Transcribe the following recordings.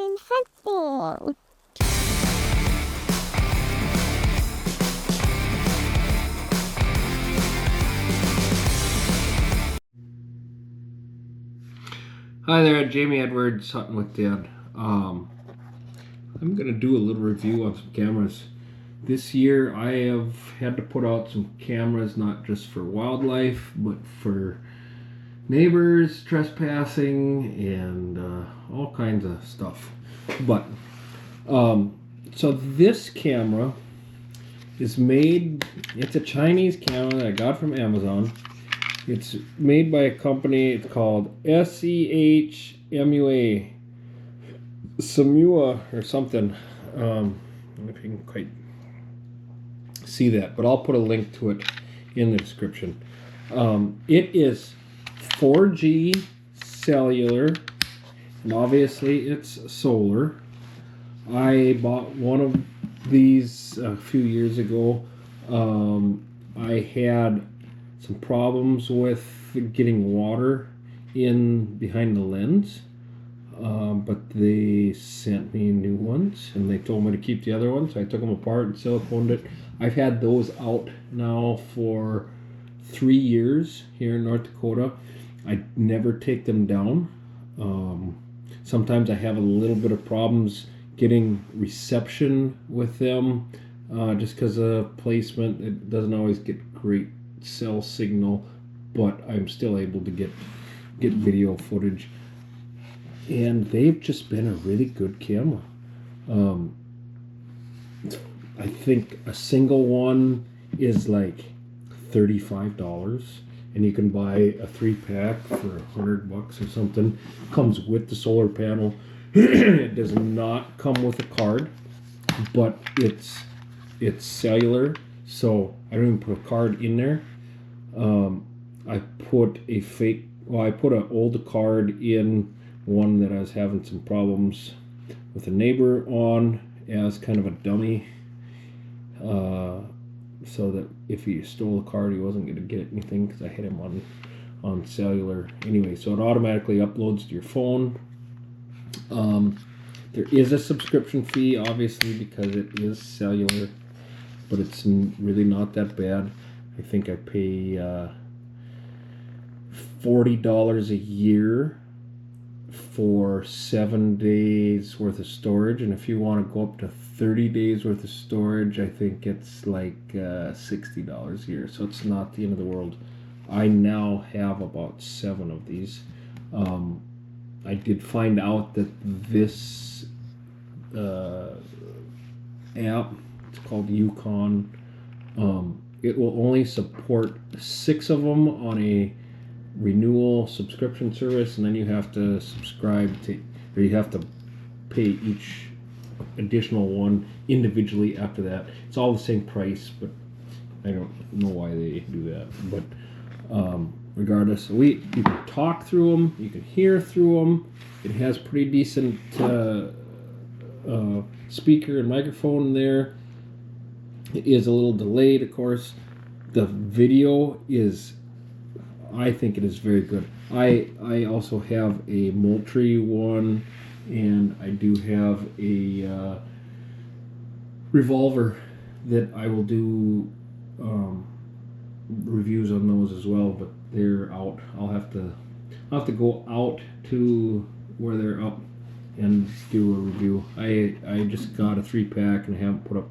I'm hunting. Hi there, Jamie Edwards, hunting with Dad. I'm going to do a little review on some cameras. This year I have had to put out some cameras not just for wildlife, but for neighbors trespassing and all kinds of stuff. But, so this camera is made, it's a Chinese camera that I got from Amazon. It's made by a company, it's called Sehmua, Sehmua or something. I don't know if you can quite see that, but I'll put a link to it in the description. It is 4G cellular, and obviously it's solar. I bought one of these a few years ago. I had some problems with getting water in behind the lens, but they sent me new ones and they told me to keep the other ones. So I took them apart and siliconed it. I've had those out now for 3 years here in North Dakota. I never take them down. Sometimes I have a little bit of problems getting reception with them, just because of placement. It doesn't always get great cell signal, but I'm still able to get video footage, and they've just been a really good camera. I think a single one is like $35, and you can buy a 3-pack for $100 or something. Comes with the solar panel. It does not come with a card, but it's cellular, so I don't even put a card in there. I put I put an old card in one that I was having some problems with a neighbor on as kind of a dummy, so that if he stole the card he wasn't going to get anything, because I had him on cellular anyway. So it automatically uploads to your phone. There is a subscription fee, obviously, because it is cellular, but it's really not that bad. I think I pay $40 a year for 7 days worth of storage, and if you want to go up to 30 days worth of storage, I think it's like $60 a year. So it's not the end of the world. I now have about 7 of these. I did find out that this app, it's called Yukon, it will only support 6 of them on a renewal subscription service, and then you have to subscribe to, or you have to pay each additional one individually after that. It's all the same price, but I don't know why they do that. But regardless, you can talk through them, you can hear through them. It has pretty decent speaker and microphone there. It is a little delayed, of course. The video is, I think it is very good. I also have a Moultrie one, and I do have a revolver that I will do reviews on those as well, but they're out. I'll have to go out to where they're up and do a review. I just got a 3-pack and I haven't put up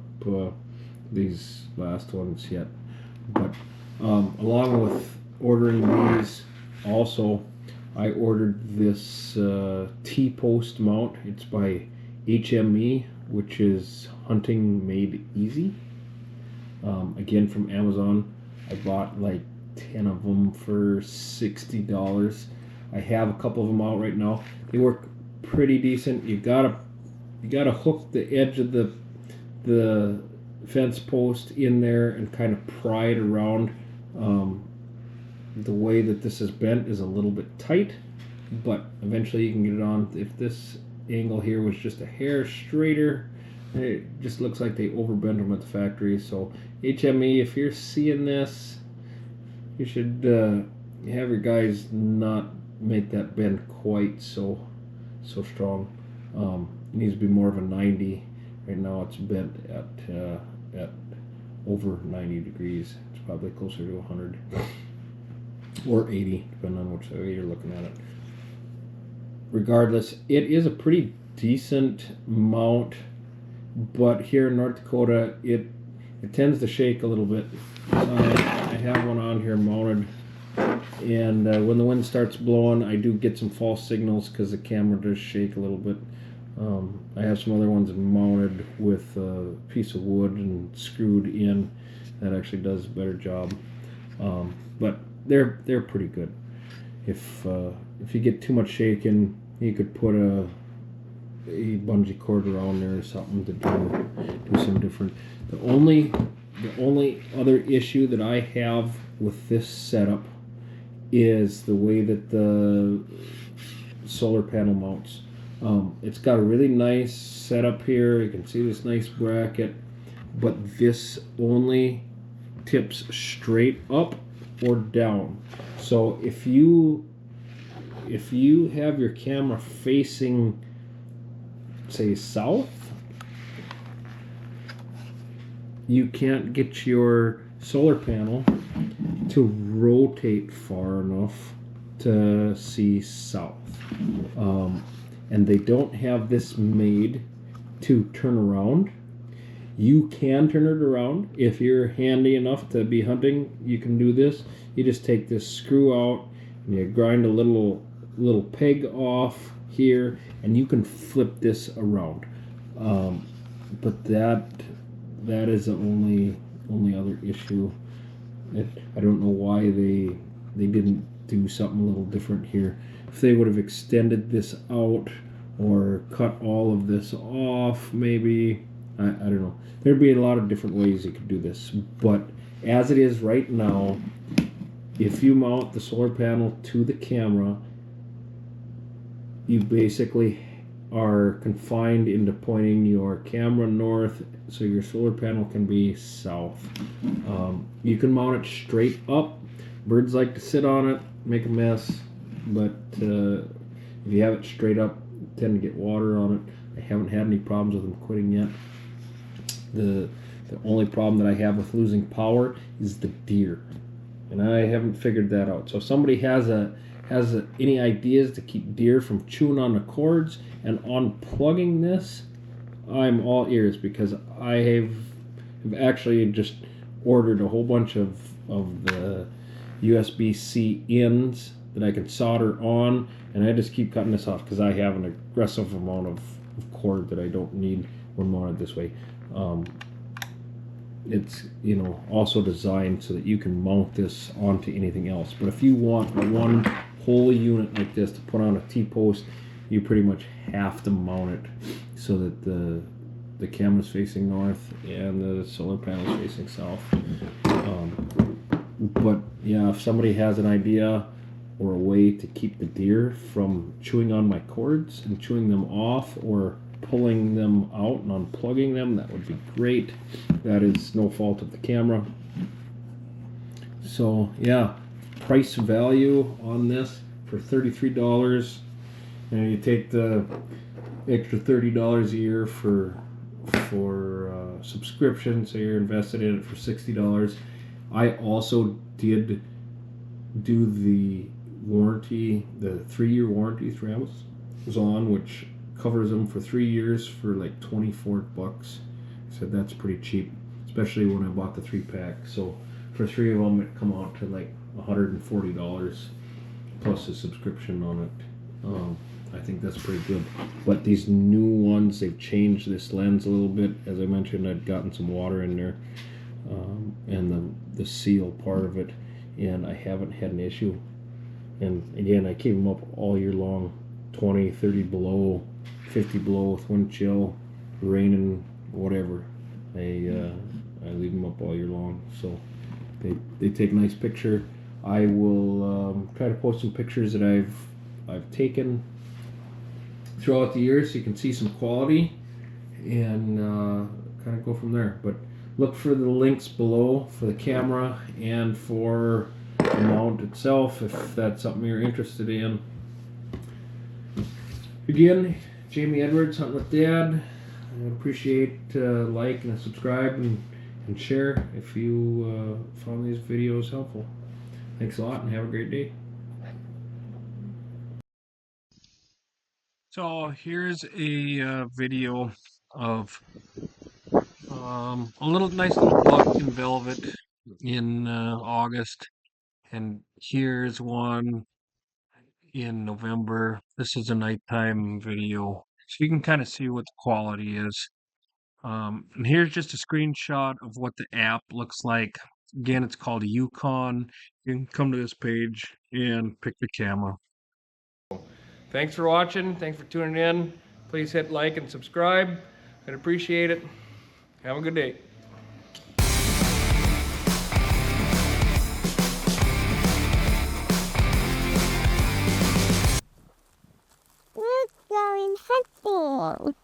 these last ones yet, but along with ordering these, also I ordered this T-post mount. It's by HME, which is Hunting Made Easy. Again, from Amazon. I bought like 10 of them for $60. I have a couple of them out right now. They work pretty decent. You gotta hook the edge of the fence post in there and kind of pry it around. The way that this is bent is a little bit tight, but eventually you can get it on. If this angle here was just a hair straighter, it just looks like they overbent them at the factory. So HME, if you're seeing this, you should have your guys not make that bend quite so strong. It needs to be more of a 90. Right now it's bent at over 90 degrees. It's probably closer to 100 or 80, depending on which way you're looking at it. Regardless, it is a pretty decent mount, but here in North Dakota, it tends to shake a little bit. So I have one on here mounted, and when the wind starts blowing, I do get some false signals because the camera does shake a little bit. I have some other ones mounted with a piece of wood and screwed in. That actually does a better job, but they're pretty good. If you get too much shaking, you could put a bungee cord around there or something to do some different. The only other issue that I have with this setup is the way that the solar panel mounts. It's got a really nice setup here. You can see this nice bracket, but this only tips straight up or down. So if you have your camera facing, say, south, you can't get your solar panel to rotate far enough to see south. And they don't have this made to turn around. You can turn it around. If you're handy enough to be hunting, you can do this. You just take this screw out and you grind a little peg off here, and you can flip this around. But that is the only other issue. I don't know why they didn't do something a little different here. If they would have extended this out or cut all of this off, maybe, I don't know. There'd be a lot of different ways you could do this. But as it is right now, if you mount the solar panel to the camera, you basically are confined into pointing your camera north, so your solar panel can be south. You can mount it straight up. Birds like to sit on it, make a mess, but if you have it straight up, you tend to get water on it. I haven't had any problems with them quitting yet. The only problem that I have with losing power is the deer, and I haven't figured that out. So if somebody has any ideas to keep deer from chewing on the cords and unplugging this, I'm all ears, because I have actually just ordered a whole bunch of the USB-C ends that I can solder on, and I just keep cutting this off because I have an aggressive amount of cord that I don't need when mounted this way. It's also designed so that you can mount this onto anything else. But if you want one whole unit like this to put on a T-post, you pretty much have to mount it so that the camera's facing north and the solar panel's facing south. But yeah, if somebody has an idea or a way to keep the deer from chewing on my cords and chewing them off, or pulling them out and unplugging them, that would be great. That is no fault of the camera. So yeah, price value on this for $33. And you take the extra $30 a year for subscription, so you're invested in it for $60. I also did do the warranty, the 3-year warranty through Amazon, which covers them for 3 years for like $24. I said that's pretty cheap, especially when I bought the 3-pack. So for 3 of them, it come out to like $140 plus a subscription on it. I think that's pretty good. But these new ones, they've changed this lens a little bit. As I mentioned, I'd gotten some water in there, and the seal part of it, and I haven't had an issue. And again, I keep them up all year long, 20, 30 below, 50 below with wind chill, raining, whatever. I leave them up all year long, so they take a nice picture. I will try to post some pictures that I've taken throughout the years, so you can see some quality, and kind of go from there. But look for the links below for the camera and for the mount itself, if that's something you're interested in. Again, Jamie Edwards, Hunting with Dad. I appreciate like and subscribe and share if you found these videos helpful. Thanks a lot and have a great day. So here's a video of a nice little buck in velvet in August, and here's one in November. This is a nighttime video, so you can kind of see what the quality is. And here's just a screenshot of what the app looks like. Again, it's called Yukon. You can come to this page and pick the camera. Thanks for watching. Thanks for tuning in. Please hit like and subscribe. I'd appreciate it. Have a good day. Let's go in hunting.